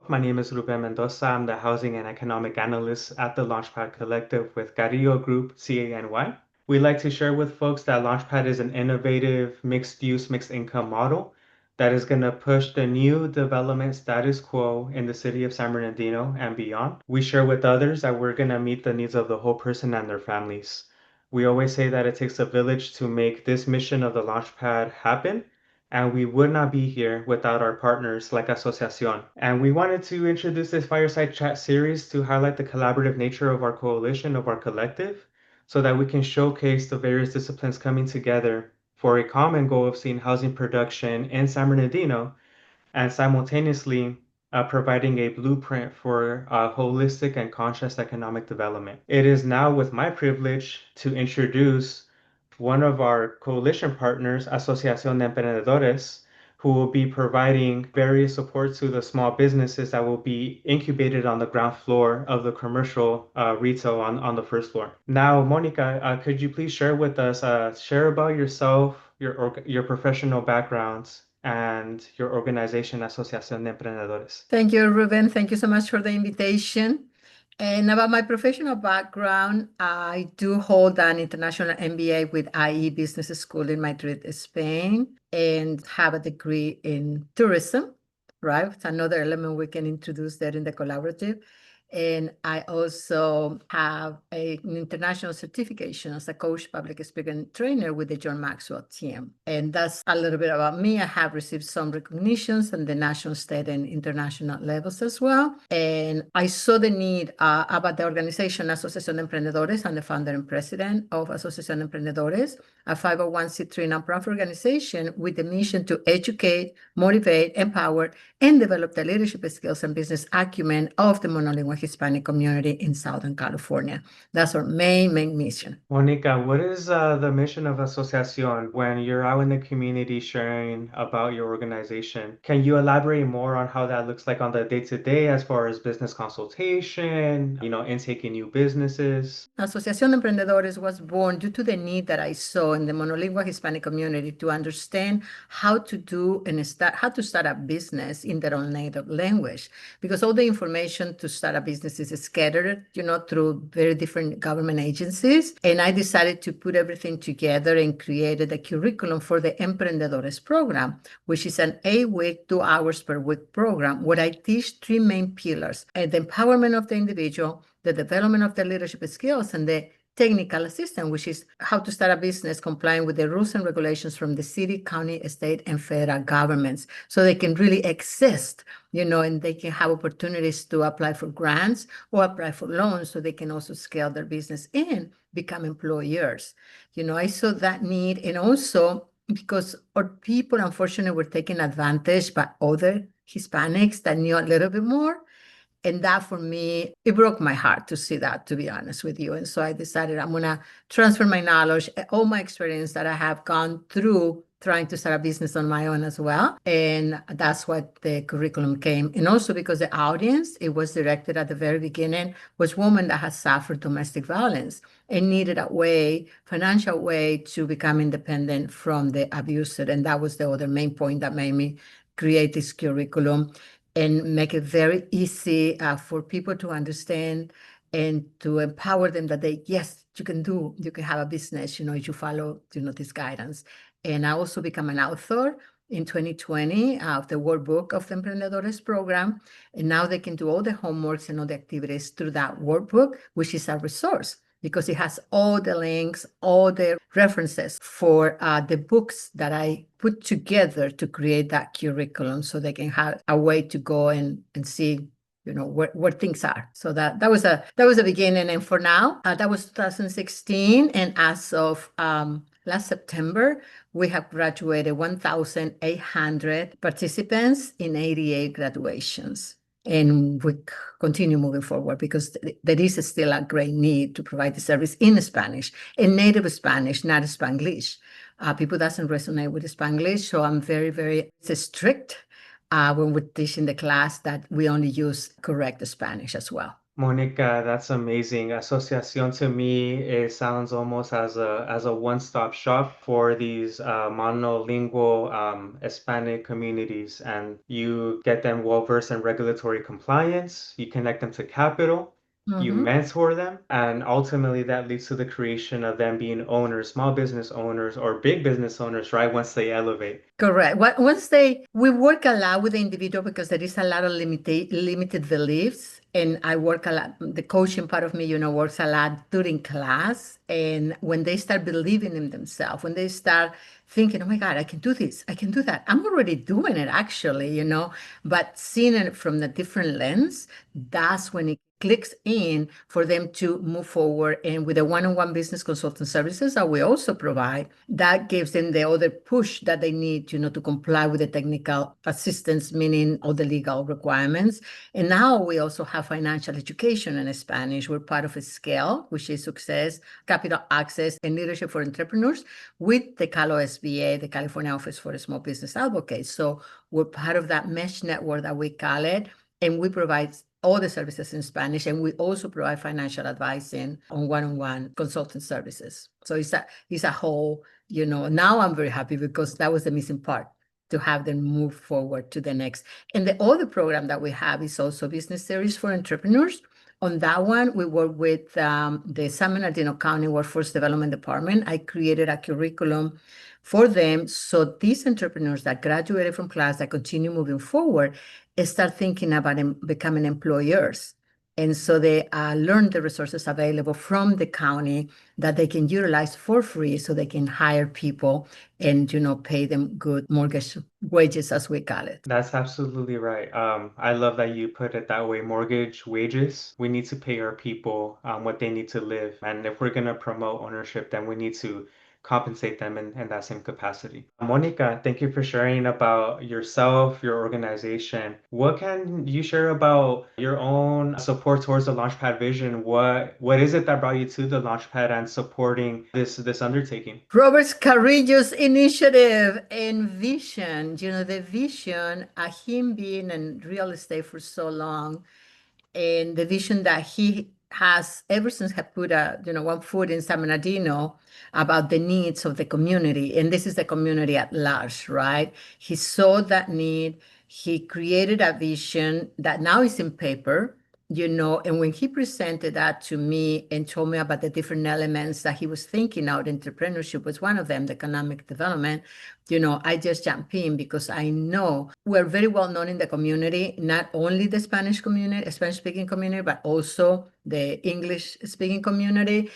My name is Ruben Mendoza. I'm the Housing and Economic Analyst at the Launchpad Collective with Carrillo Group, CANY. We like to share with folks that Launchpad is an innovative mixed-use, mixed-income model that is going to push the new development status quo in the city of San Bernardino and beyond. We share with others that we're going to meet the needs of the whole person and their families. We always say that it takes a village to make this mission of the Launchpad happen, and we would not be here without our partners like Asociación. And we wanted to introduce this Fireside Chat series to highlight the collaborative nature of our coalition, of our collective, so that we can showcase the various disciplines coming together for a common goal of seeing housing production in San Bernardino and simultaneously providing a blueprint for holistic and conscious economic development. It is now with my privilege to introduce one of our coalition partners, Asociación de Emprendedores, who will be providing various support to the small businesses that will be incubated on the ground floor of the commercial retail on the first floor. Now, Monica, could you please share with us, share about yourself, your professional backgrounds, and your organization, Asociación de Emprendedores? Thank you, Ruben. Thank you so much for the invitation. And about my professional background, I do hold an international MBA with IE Business School in Madrid, Spain, and have a degree in tourism, right? It's another element we can introduce there in the collaborative. And I also have an international certification as a coach, public speaker, and trainer with the John Maxwell team. And that's a little bit about me. I have received some recognitions on the national, state, and international levels as well. And I saw the need about the organization Asociación de Emprendedores. I'm the founder and president of Asociación de Emprendedores, a 501c3 nonprofit organization with the mission to educate, motivate, empower, and develop the leadership skills and business acumen of the monolingual Hispanic community in Southern California. That's our main mission. Monica, what is the mission of Asociación when you're out in the community sharing about your organization? Can you elaborate more on how that looks like on the day-to-day as far as business consultation, intaking new businesses? Asociación de Emprendedores was born due to the need that I saw in the monolingual Hispanic community to understand how to start a business in their own native language, because all the information to start a business is scattered, through very different government agencies. And I decided to put everything together and created a curriculum for the Emprendedores program, which is an 8-week, 2 hours per week program where I teach 3 main pillars: the empowerment of the individual, the development of their leadership skills, and the technical assistance, which is how to start a business complying with the rules and regulations from the city, county, state, and federal governments, so they can really exist, and they can have opportunities to apply for grants or apply for loans, so they can also scale their business and become employers. I saw that need, and also because our people, unfortunately, were taken advantage by other Hispanics that knew a little bit more. And that, for me, it broke my heart to see that, to be honest with you. And so I decided I'm going to transfer my knowledge, all my experience that I have gone through trying to start a business on my own as well. And that's what the curriculum came. And also because the audience, it was directed at the very beginning, was women that had suffered domestic violence and needed a way, financial way, to become independent from the abuser. And that was the other main point that made me create this curriculum and make it very easy for people to understand and to empower them that yes, you can have a business, if you follow, this guidance. And I also become an author in 2020 of the workbook of the Emprendedores program. And now they can do all the homeworks and all the activities through that workbook, which is a resource, because it has all the links, all the references for the books that I put together to create that curriculum, so they can have a way to go and see, where things are. So that was a beginning. And for now, that was 2016. And as of last September, we have graduated 1,800 participants in 88 graduations. And we continue moving forward because there is still a great need to provide the service in Spanish, in native Spanish, not Spanglish. People doesn't resonate with Spanglish, so I'm very, very strict when we're teaching the class that we only use correct Spanish as well. Monica, that's amazing. Asociación to me, it sounds almost as a one-stop shop for these monolingual Hispanic communities, and you get them well-versed in regulatory compliance, you connect them to capital, you Mhm. mentor them, and ultimately that leads to the creation of them being owners, small business owners, or big business owners, right? Once they elevate. Correct. Once we work a lot with the individual because there is a lot of limited beliefs, and I work a lot. The coaching part of me, works a lot during class, and when they start believing in themselves, when they start thinking, "Oh my God, I can do this, I can do that," I'm already doing it actually. But seeing it from a different lens, that's when it clicks in for them to move forward. And with the one-on-one business consultant services that we also provide, that gives them the other push that they need, to comply with the technical assistance, meaning all the legal requirements. And now we also have financial education in Spanish. We're part of a scale, which is Success, Capital Access, and Leadership for Entrepreneurs with the CALO SBA, the California Office for Small Business Advocates. So we're part of that mesh network that we call it, and we provide all the services in Spanish, and we also provide financial advising on one-on-one consultant services. So it's a whole, now I'm very happy because that was the missing part, to have them move forward to the next. And the other program that we have is also Business Series for Entrepreneurs. On that one, we work with the San Bernardino County Workforce Development Department. I created a curriculum for them, so these entrepreneurs that graduated from class that continue moving forward start thinking about becoming employers. And so they learn the resources available from the county that they can utilize for free, so they can hire people and, pay them good mortgage wages, as we call it. That's absolutely right. I love that you put it that way. Mortgage, wages. We need to pay our people what they need to live. And if we're going to promote ownership, then we need to compensate them in that same capacity. Monica, thank you for sharing about yourself, your organization. What can you share about your own support towards the Launchpad vision? What is it that brought you to the Launchpad and supporting this undertaking? Robert Carrillo's initiative and vision, the vision, him being in real estate for so long, and the vision that he has ever since he put one foot in San Bernardino, about the needs of the community. And this is the community at large, right? He saw that need. He created a vision that now is in paper. And when he presented that to me and told me about the different elements that he was thinking out, entrepreneurship was one of them, the economic development, I just jumped in because I know we're very well known in the community, not only the Spanish community, Spanish speaking community, but also the English speaking community.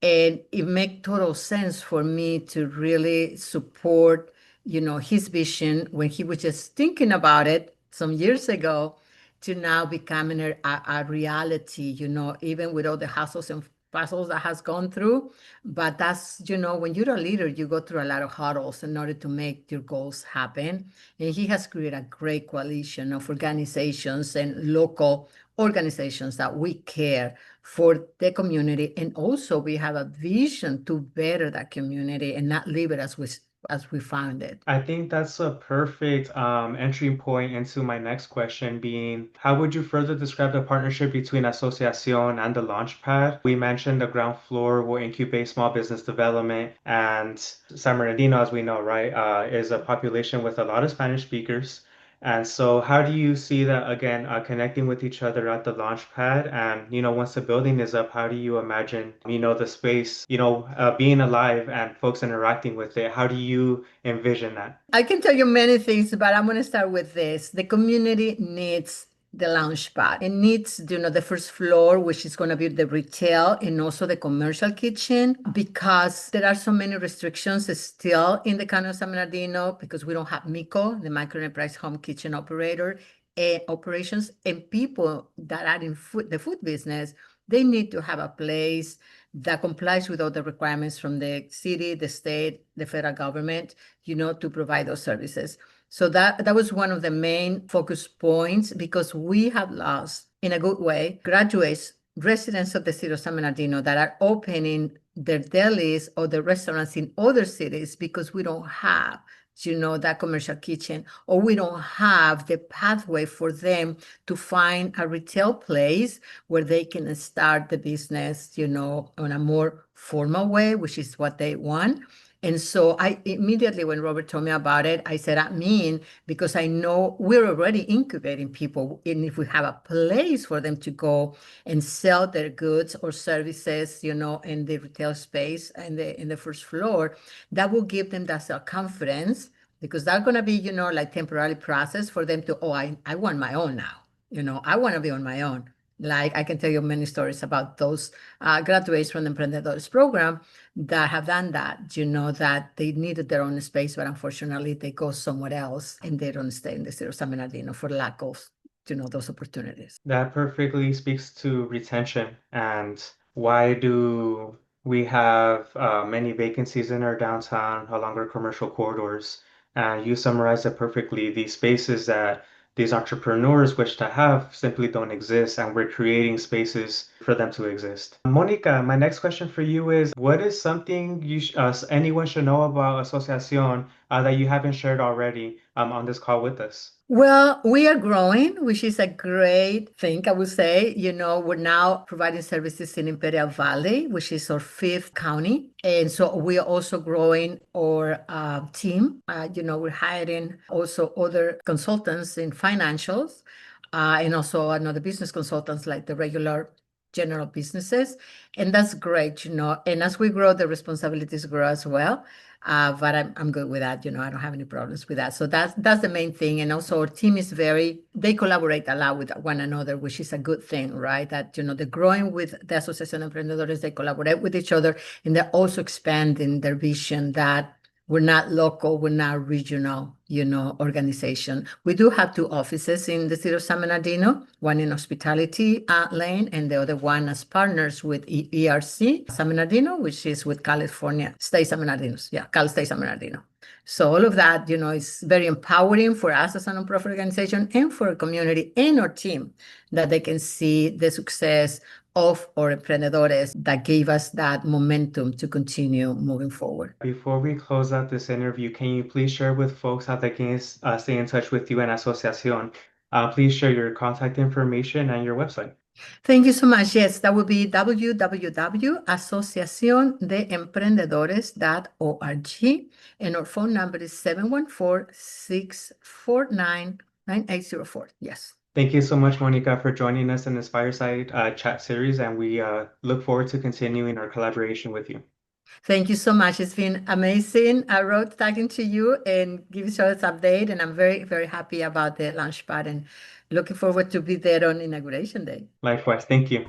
And it made total sense for me to really support, his vision when he was just thinking about it some years ago, to now becoming a reality, even with all the hassles and puzzles that has gone through. But that's, when you're a leader, you go through a lot of hurdles in order to make your goals happen. And he has created a great coalition of organizations and local organizations that we care for the community. And also we have a vision to better that community and not leave it as we found it. I think that's a perfect entry point into my next question being, how would you further describe the partnership between Asociación and the Launchpad? We mentioned the ground floor will incubate small business development, and San Bernardino, as we know, right, is a population with a lot of Spanish speakers. And so how do you see that again, connecting with each other at the Launchpad? And, once the building is up, how do you imagine, the space, being alive and folks interacting with it? How do you envision that? I can tell you many things, but I'm going to start with this. The community needs the launch pad. It needs, the first floor, which is going to be the retail and also the commercial kitchen, because there are so many restrictions still in the county of San Bernardino, because we don't have MICO, the micro enterprise home kitchen operations, and people that are in the food business, they need to have a place that complies with all the requirements from the city, the state, the federal government, to provide those services. So that was one of the main focus points, because we have lost, in a good way, graduates, residents of the city of San Bernardino that are opening their delis or the restaurants in other cities, because we don't have that commercial kitchen, or we don't have the pathway for them to find a retail place where they can start the business, on a more formal way, which is what they want. And so I immediately, when Robert told me about it, I said, because I know we're already incubating people. And if we have a place for them to go and sell their goods or services, in the retail space and in the first floor, that will give them that self-confidence, because that's going to be, like temporary process for them to, I want my own now. I want to be on my own. Like I can tell you many stories about those graduates from the Emprendedores program that have done that, that they needed their own space, but unfortunately they go somewhere else and they don't stay in the city of San Bernardino for lack of, those opportunities. That perfectly speaks to retention and why do we have many vacancies in our downtown along our commercial corridors. And you summarized it perfectly. These spaces that these entrepreneurs wish to have simply don't exist, and we're creating spaces for them to exist. Monica, my next question for you is, what is something anyone should know about Asociación that you haven't shared already on this call with us? Well, we are growing, which is a great thing, I would say. We're now providing services in Imperial Valley, which is our fifth county. And so we are also growing our team. We're hiring also other consultants in financials and also another business consultants like the regular general businesses. And that's great, And as we grow, the responsibilities grow as well. But I'm good with that. I don't have any problems with that. So that's the main thing. And also our team is they collaborate a lot with one another, which is a good thing, right? That, they're growing with the Asociación de Emprendedores, they collaborate with each other, and they're also expanding their vision that we're not local, we're not regional, organization. We do have two offices in the city of San Bernardino, one in Hospitality Lane and the other one as partners with ERC San Bernardino, which is with California State San Bernardino. Yeah, Cal State San Bernardino. So all of that, is very empowering for us as a nonprofit organization and for our community and our team, that they can see the success of our emprendedores that gave us that momentum to continue moving forward. Before we close out this interview, can you please share with folks how they can stay in touch with you and Asociación? Please share your contact information and your website. Thank you so much. Yes, that would be www.asociaciondeemprendedores.org. And our phone number is 714-649-9804. Yes. Thank you so much, Monica, for joining us in this Fireside chat series, and we look forward to continuing our collaboration with you. Thank you so much. It's been amazing, Rod, talking to you and giving us this update. And I'm very, very happy about the Launchpad and looking forward to be there on Inauguration Day. Likewise. Thank you.